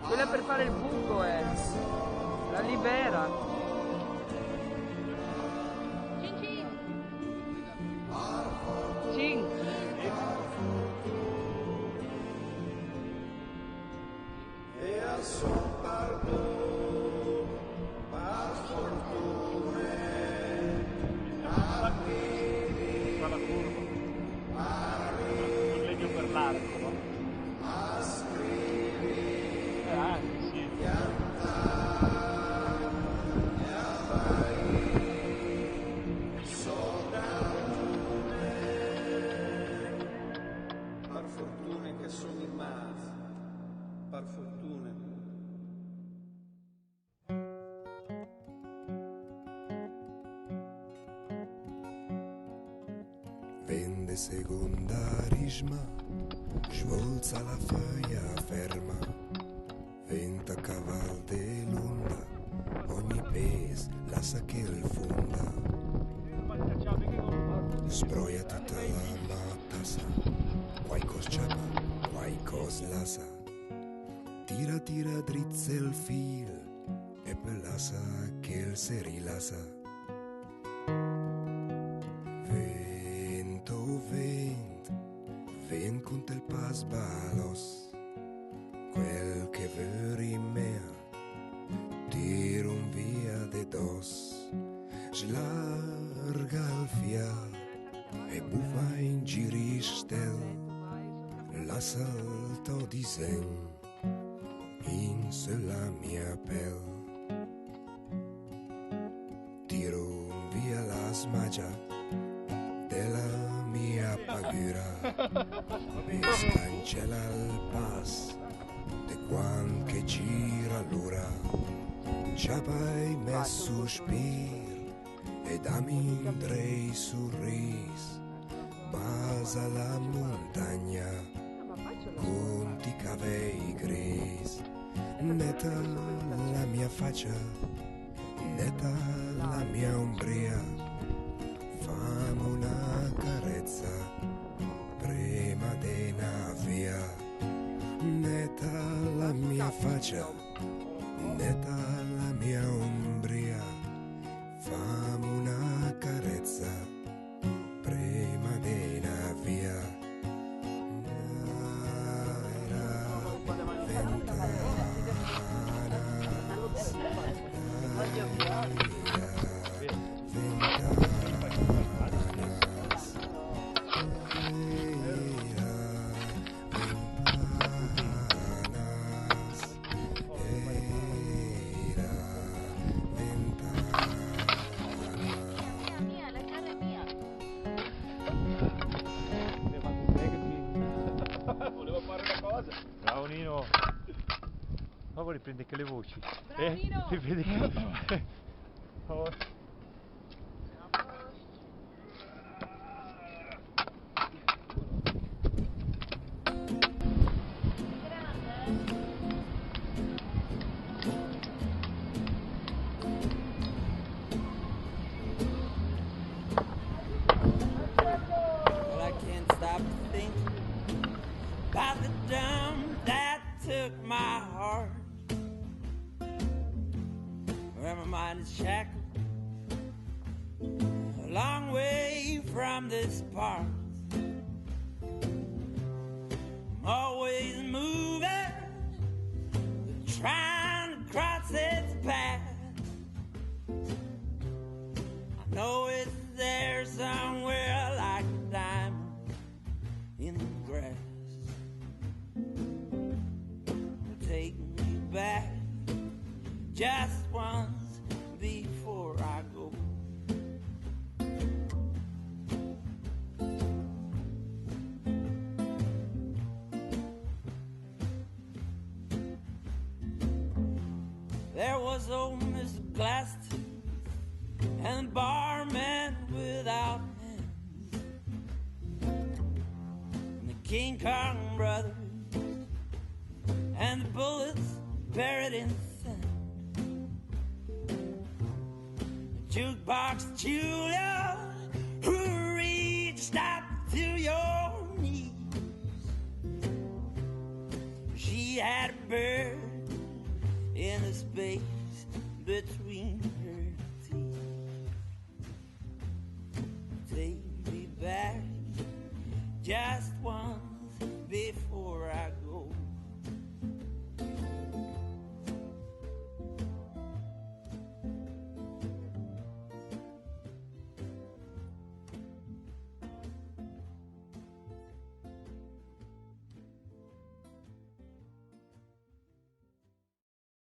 Quella per fare il buco la libera. Cin. Meglio per l'arco, no? Sì. Par fortune che sono in mare, par fortune. Vende seconda risma, svolza la foglia ferma, venta caval de l'onda, ogni pes lascia che il fonda, sbroia tutta la matassa, qualcos ciapa, qualcos lassa, tira drizze il fil, e per lassa che il si rilassa. Vent con il pas balos, quel che veri mea, tirum via de dos, slarga il fia e buffa in giristel, la salto disen in sulla mia pel. Tirum via la smagia della mia paura e scancella il pas de quan che gira l'ora, ciapai me sospir e dammi drei sorris, basa la montagna con ti cavei gris, netta la mia faccia, netta la mia ombria, fammi una carezza prima di una via, netta la mia faccia, netta la mia ombria, fammi una carezza prima di una via. poi riprende che le voci. Bravino! E vedi che... Oh. Well, I can't stop thinking about the dumb that took my heart. Where my mind is shackled, a long way from this part. I'm always moving, trying to cross its path. I know it's there somewhere like a diamond in the grass. Take me back just once before I go. There was old Mr. Glasstooth and the barman without hands, and the King Kong brothers, and the bullets buried in sand. The jukebox Julia, who reached out to your knees. She had a bird in the space between her